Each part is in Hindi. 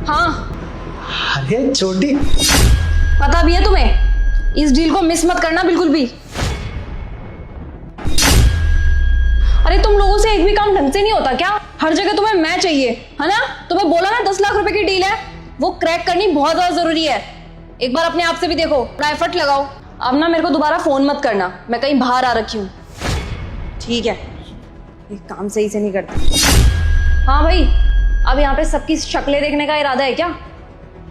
हाँ अरे छोटी, पता भी है तुम्हें, इस डील को मिस मत करना बिल्कुल भी। अरे तुम लोगों से एक भी काम ढंग से नहीं होता क्या? हर जगह तुम्हें मैं चाहिए है ना? तुम्हें बोला ना 10 लाख रुपए की डील है, वो क्रैक करनी बहुत ज्यादा जरूरी है। एक बार अपने आप से भी देखो, थोड़ा एफर्ट लगाओ। अब ना मेरे को दोबारा फोन मत करना, मैं कहीं बाहर आ रखी हूँ। ठीक है, ये काम सही से नहीं करती। हाँ भाई, अब यहाँ पे सबकी शक्लें देखने का इरादा है क्या?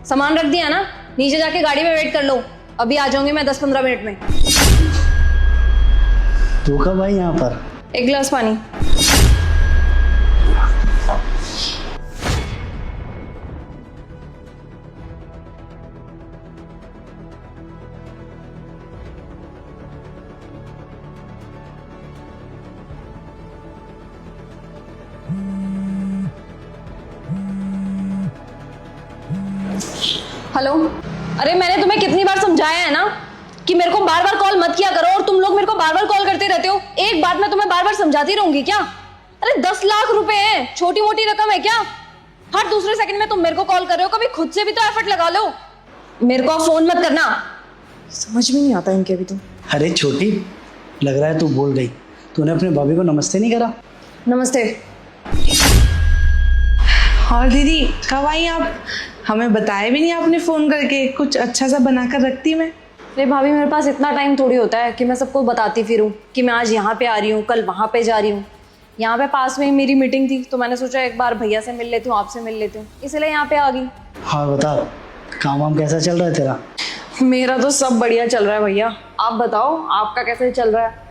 सामान रख दिया ना, नीचे जाके गाड़ी में वेट कर लो, अभी आ जाऊंगी मैं 10-15 मिनट में। तू कब आई यहाँ पर? एक गिलास पानी। हेलो, अरे मैंने तुम्हें कितनी बार समझाया है ना कि मेरे को बार बार कॉल मत किया करो, और तुम लोग मेरे को बार बार कॉल करते रहते हो। एक बात मैं तुम्हें बार बार समझाती रहूंगी क्या? अरे 10 लाख रुपए है, छोटी मोटी रकम है क्या? हर दूसरे सेकंड में तुम मेरे को कॉल कर रहे हो, कभी खुद से भी तो एफर्ट लगा लो। मेरे को फोन मत करना, समझ में नहीं आता इनके भी। तुम अरे छोटी, लग रहा है तू भूल गई। तूने अपने भाभी को नमस्ते नहीं करा? नमस्ते। और दीदी कब आई आप? हमें बताया भी नहीं आपने फ़ोन करके, कुछ अच्छा सा बनाकर रखती मैं। अरे भाभी, मेरे पास इतना टाइम थोड़ी होता है कि मैं सबको बताती फिरूं कि मैं आज यहाँ पे आ रही हूँ, कल वहाँ पे जा रही हूँ। यहाँ पे पास में ही मेरी मीटिंग थी, तो मैंने सोचा एक बार भैया से मिल लेती हूँ, आपसे मिल लेती हूँ, इसलिए यहाँ पे आ गई। हाँ बता, काम वाम कैसा चल रहा है तेरा? मेरा तो सब बढ़िया चल रहा है भैया, आप बताओ आपका कैसे चल रहा है?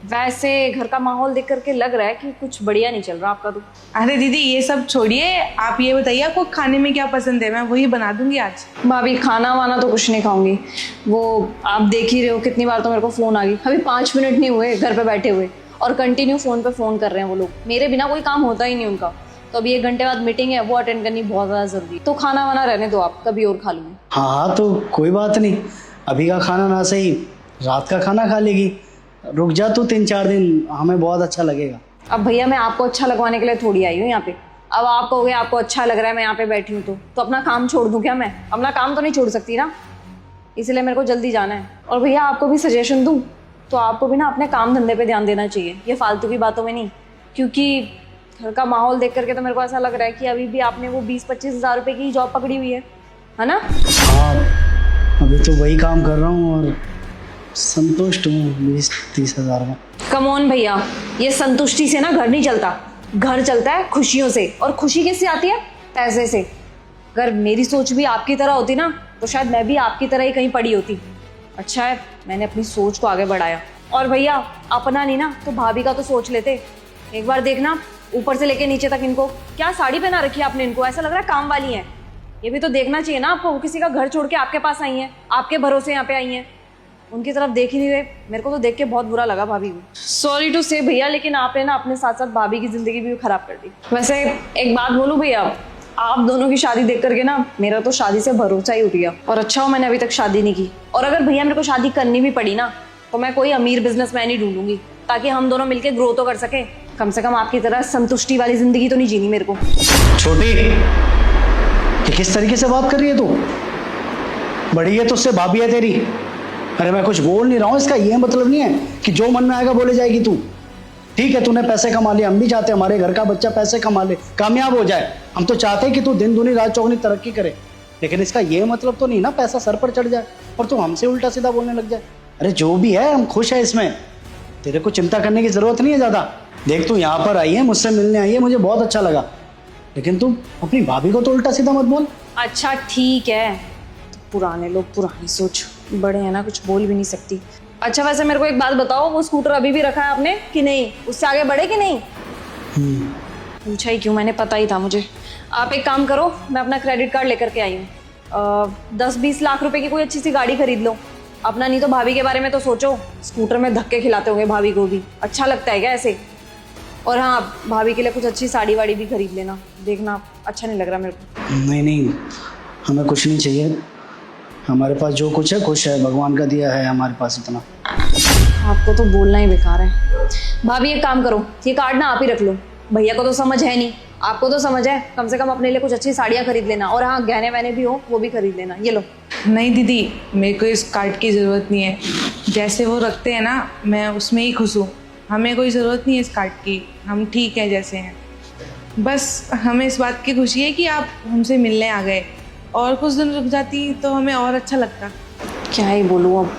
वैसे घर का माहौल देख करके लग रहा है कि कुछ बढ़िया नहीं चल रहा आपका तो। अरे दीदी ये सब छोड़िए, आप ये बताइए आपको खाने में क्या पसंद है, मैं वही बना दूंगी आज। भाभी खाना वाना तो कुछ नहीं खाऊंगी, वो आप देख ही रहे हो कितनी बार तो मेरे को फ़ोन आ गई। अभी 5 मिनट नहीं हुए घर पे बैठे हुए और कंटिन्यू फ़ोन पे फ़ोन कर रहे हैं वो लोग। मेरे बिना कोई काम होता ही नहीं उनका। तो अभी 1 घंटे बाद मीटिंग है, वो अटेंड करनी बहुत ज़्यादा ज़रूरी है। तो खाना वाना रहने दो आप, कभी और खा लूँगी। हाँ तो कोई बात नहीं, अभी का खाना ना सही रात का खाना खा लेगी। रुक जा तू 3-4 दिन, हमें बहुत अच्छा लगेगा। अब भैया मैं आपको अच्छा लगवाने के लिए थोड़ी आई हूँ यहाँ पे। अब आप कहोगे आपको अच्छा लग रहा है मैं यहाँ पे बैठी हूँ, तो अपना काम छोड़ दूँ क्या? मैं अपना काम तो नहीं छोड़ सकती ना, इसलिए मेरे को जल्दी जाना है। और भैया आपको भी सजेशन दूँ तो आपको भी ना अपने काम धंधे पे ध्यान देना चाहिए, ये फालतू की बातों में नहीं। क्योंकि घर का माहौल देख करके तो मेरे को ऐसा लग रहा है कि अभी भी आपने वो 20-25 हज़ार रुपये की जॉब पकड़ी हुई है ना? हाँ अभी तो वही काम कर रहा हूँ और संतुष्ट हूँ 20-30 हज़ार में। कम ऑन भैया, ये संतुष्टि से ना घर नहीं चलता, घर चलता है खुशियों से। और खुशी किससे आती है? पैसे से। अगर मेरी सोच भी आपकी तरह होती ना तो शायद मैं भी आपकी तरह ही कहीं पड़ी होती। अच्छा है मैंने अपनी सोच को आगे बढ़ाया। और भैया अपना नहीं ना तो भाभी का तो सोच लेते। एक बार देखना ऊपर से लेके नीचे तक इनको क्या साड़ी पहना रखी है आपने, इनको ऐसा लग रहा है काम वाली हैं। ये भी तो देखना चाहिए ना आपको, किसी का घर छोड़ के आपके पास आई हैं, आपके भरोसे यहाँ पे आई हैं, उनकी तरफ देख ही नहीं रहे। मेरे को तो देख के बहुत बुरा लगा भाभी को। सॉरी टू से भैया, लेकिन आपने ना अपने साथ साथ भाभी की जिंदगी भी खराब कर दी। वैसे एक बात बोलूं भैया, आप दोनों की शादी देख करके ना मेरा तो शादी से भरोसा ही उठ गया। और अच्छा हो मैंने अभी तक शादी नहीं की। और अगर भैया मेरे को शादी करनी भी पड़ी ना तो मैं कोई अमीर बिजनेसमैन ही ढूंढूंगी, ताकि हम दोनों मिलकर ग्रो तो कर सके। कम से कम आपकी तरह संतुष्टि वाली जिंदगी तो नहीं जीनी मेरे को। छोटी, ये किस तरीके से बात कर रही है तू? बड़ी है तो उससे भाभी है तेरी। अरे मैं कुछ बोल नहीं रहा हूँ, इसका ये मतलब नहीं है कि जो मन में आएगा बोले जाएगी तू। ठीक है तूने पैसे कमा लिए, हम भी चाहते हैं हमारे घर का बच्चा पैसे कमा ले, कामयाब हो जाए। हम तो चाहते हैं कि तू दिन दूनी रात चौगनी तरक्की करे, लेकिन इसका ये मतलब तो नहीं ना पैसा सर पर चढ़ जाए और तू हमसे उल्टा सीधा बोलने लग जाए। अरे जो भी है हम खुश है इसमें, तेरे को चिंता करने की जरूरत नहीं है ज़्यादा। देख तू यहाँ पर आई है, मुझसे मिलने आई है, मुझे बहुत अच्छा लगा, लेकिन तू अपनी भाभी को तो उल्टा सीधा मत बोल। अच्छा ठीक है, तो पुराने लोग पुरानी सोच, बड़े हैं ना कुछ बोल भी नहीं सकती। अच्छा वैसे मेरे को एक बात बताओ, वो स्कूटर अभी भी रखा है आपने कि नहीं? उससे आगे बढ़े कि नहीं? पूछा ही क्यों, मैंने पता ही था मुझे। आप एक काम करो, मैं अपना क्रेडिट कार्ड लेकर के आई हूँ, 10-20 लाख रुपए की कोई अच्छी सी गाड़ी खरीद लो अपना। नहीं तो भाभी के बारे में तो सोचो, स्कूटर में धक्के खिलाते होंगे भाभी को भी, अच्छा लगता है क्या ऐसे? और हाँ भाभी के लिए कुछ अच्छी साड़ी वाड़ी भी खरीद लेना, देखना अच्छा नहीं लग रहा मेरे को। नहीं नहीं, हमें कुछ नहीं चाहिए, हमारे पास जो कुछ है खुश है, भगवान का दिया है हमारे पास इतना। आपको तो बोलना ही बेकार है। भाभी एक काम करो, ये कार्ड ना आप ही रख लो, भैया को तो समझ है नहीं, आपको तो समझ है, कम से कम अपने लिए कुछ अच्छी साड़ियाँ खरीद लेना, और हाँ गहने वहने भी हो वो भी खरीद लेना। ये लो। नहीं दीदी, मेरे को इस कार्ड की ज़रूरत नहीं है। जैसे वो रखते हैं ना, मैं उसमें ही खुश हूँ। हमें कोई ज़रूरत नहीं है इस कार्ड की, हम ठीक हैं जैसे हैं। बस हमें इस बात की खुशी है कि आप हमसे मिलने आ गए, और कुछ दिन रुक जाती तो हमें और अच्छा लगता। क्या ही बोलूँ अब,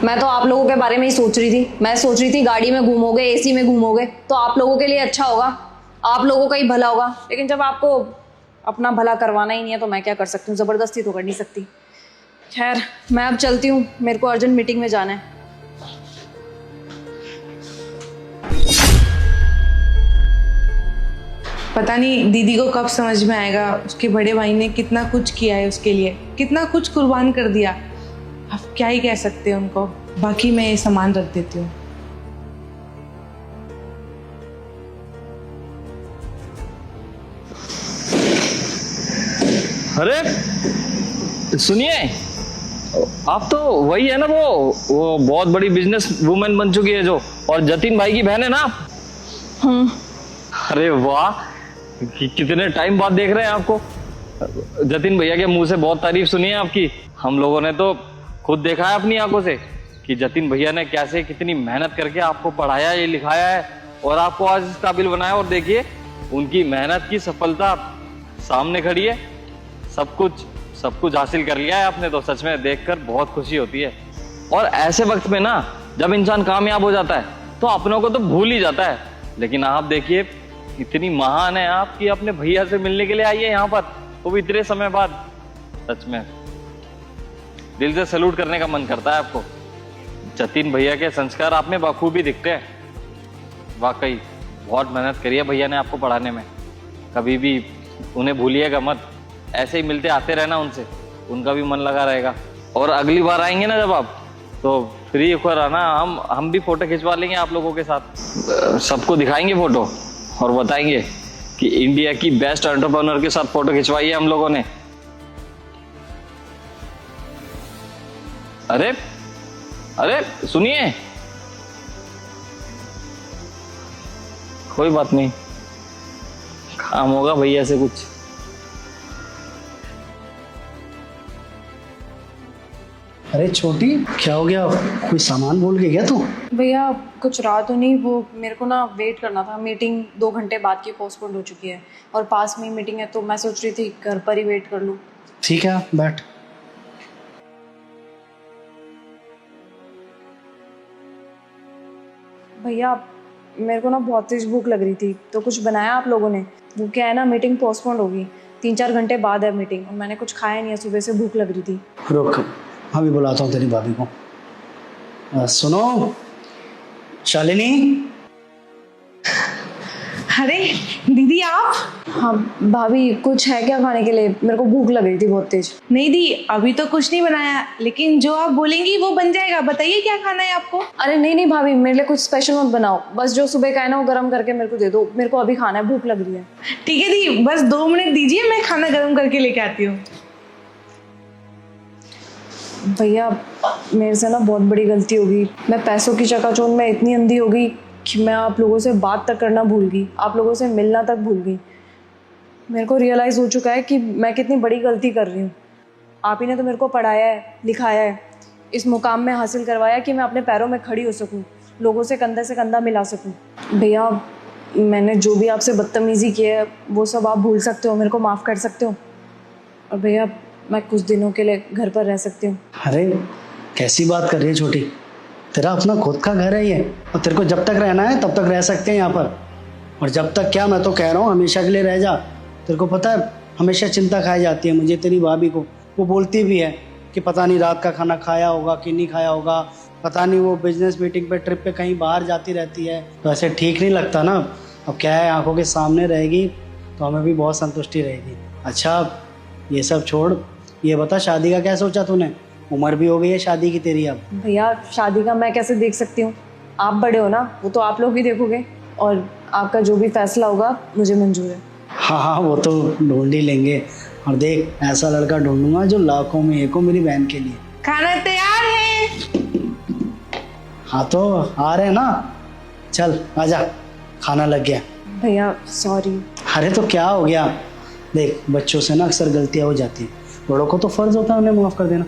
मैं तो आप लोगों के बारे में ही सोच रही थी। मैं सोच रही थी गाड़ी में घूमोगे, एसी में घूमोगे तो आप लोगों के लिए अच्छा होगा, आप लोगों का ही भला होगा। लेकिन जब आपको अपना भला करवाना ही नहीं है तो मैं क्या कर सकती हूँ, ज़बरदस्ती तो कर नहीं सकती। खैर मैं अब चलती हूँ, मेरे को अर्जेंट मीटिंग में जाना है। पता नहीं दीदी को कब समझ में आएगा, उसके बड़े भाई ने कितना कुछ किया है उसके लिए, कितना कुछ कुर्बान कर दिया। अब क्या ही कह सकते हैं उनको। बाकी मैं ये सामान रख देती हूँ। अरे सुनिए, आप तो वही है ना, वो बहुत बड़ी बिजनेस वुमेन बन चुकी है जो, और जतिन भाई की बहन है ना आप? अरे वाह, कितने टाइम बाद देख रहे हैं आपको। जतिन भैया के मुंह से बहुत तारीफ सुनी है आपकी। हम लोगों ने तो खुद देखा है अपनी आंखों से कि जतिन भैया ने कैसे कितनी मेहनत करके आपको पढ़ाया, ये लिखाया है और आपको आज इस काबिल बनाया। और देखिए उनकी मेहनत की सफलता सामने खड़ी है। सब कुछ हासिल कर लिया है आपने, तो सच में देखकर बहुत खुशी होती है। और ऐसे वक्त में ना, जब इंसान कामयाब हो जाता है तो अपनों को तो भूल ही जाता है। लेकिन आप देखिए, इतनी महान है आप कि अपने भैया से मिलने के लिए आई है यहाँ पर, वो भी इतने समय बाद। सच में दिल से सैल्यूट करने का मन करता है आपको। जतिन भैया के संस्कार आप में बखूबी दिखते हैं। वाकई बहुत मेहनत करी है भैया ने आपको पढ़ाने में। कभी भी उन्हें भूलिएगा मत, ऐसे ही मिलते आते रहना उनसे, उनका भी मन लगा रहेगा। और अगली बार आएंगे ना जब आप, तो फ्री होकर आना, हम भी फोटो खिंचवा लेंगे आप लोगों के साथ। सबको दिखाएंगे फोटो और बताएंगे कि इंडिया की बेस्ट एंटरप्रेन्योर के साथ फोटो खिंचवाई है हम लोगों ने। अरे सुनिए, कोई बात नहीं, काम होगा भैया से कुछ। अरे छोटी, क्या हो गया? कोई सामान भूल गई क्या तू? भैया कुछ रहा तो नहीं, वो मेरे को ना वेट करना था। मीटिंग 2 घंटे बाद की पोस्टपोन हो चुकी है और पास में ही मीटिंग है, तो मैं सोच रही थी घर पर ही वेट कर लूँ। ठीक है, बैठ। भैया मेरे को ना बहुत तेज भूख लग रही थी, तो कुछ बनाया आप लोगों ने? वो क्या है ना, मीटिंग पोस्टपोन होगी, 3-4 घंटे बाद है मीटिंग, और मैंने कुछ खाया नहीं है, सुबह से भूख लग रही थी। रुक, अभी बुलाता हूँ तेरी भाभी को। सुनो शालिनी। अरे दीदी आप? हाँ भाभी, कुछ है क्या खाने के लिए? मेरे को भूख लग रही थी बहुत तेज। नहीं दी, अभी तो कुछ नहीं बनाया, लेकिन जो आप बोलेंगी वो बन जाएगा। बताइए क्या खाना है आपको? अरे नहीं भाभी, मेरे लिए कुछ स्पेशल मत बनाओ, बस जो सुबह का है ना वो गर्म करके मेरे को दे दो। मेरे को अभी खाना है, भूख लग रही है। ठीक है दी, बस 2 मिनट दीजिए, मैं खाना गर्म करके लेके आती हूँ। भैया मेरे से ना बहुत बड़ी गलती होगी। मैं पैसों की चकाचौंध में इतनी अंधी हो गई कि मैं आप लोगों से बात तक करना भूल गई, आप लोगों से मिलना तक भूल गई। मेरे को रियलाइज़ हो चुका है कि मैं कितनी बड़ी गलती कर रही हूँ। आप ही ने तो मेरे को पढ़ाया है, लिखाया है, इस मुकाम में हासिल करवाया कि मैं अपने पैरों में खड़ी हो सकूँ, लोगों से कंधा मिला सकूँ। भैया मैंने जो भी आपसे बदतमीज़ी की है वो सब आप भूल सकते हो, मेरे को माफ़ कर सकते हो। और भैया मैं कुछ दिनों के लिए घर पर रह सकती हूँ। अरे कैसी बात कर रही है छोटी, तेरा अपना खुद का घर है ये, और तेरे को जब तक रहना है तब तक रह सकते हैं यहाँ पर। और जब तक क्या, मैं तो कह रहा हूँ हमेशा के लिए रह जा। तेरे को पता है हमेशा चिंता खाई जाती है मुझे तेरी भाभी को। वो बोलती भी है कि पता नहीं रात का खाना खाया होगा कि नहीं खाया होगा, पता नहीं वो बिजनेस मीटिंग पे, ट्रिप पे कहीं बाहर जाती रहती है। तो ऐसे ठीक नहीं लगता ना। अब क्या है, आंखों के सामने रहेगी तो हमें भी बहुत संतुष्टि रहेगी। अच्छा ये सब छोड़, ये बता शादी का क्या सोचा तूने? उम्र भी हो गई है शादी की तेरी अब। भैया शादी का मैं कैसे देख सकती हूँ, आप बड़े हो ना, वो तो आप लोग ही देखोगे, और आपका जो भी फैसला होगा मुझे मंजूर है। हाँ वो तो ढूंढ ही लेंगे। और देख, ऐसा लड़का ढूंढूंगा जो लाखों में एक हो मेरी बहन के लिए। खाना तैयार है। हाँ तो आ रहे हैं ना, चल आजा, खाना लग गया। भैया सॉरी। अरे तो क्या हो गया, देख बच्चों से ना अक्सर गलतियां हो जाती हैं, बड़ों को तो फर्ज होता है उन्हें माफ कर देना।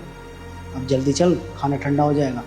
अब जल्दी चल, खाना ठंडा हो जाएगा।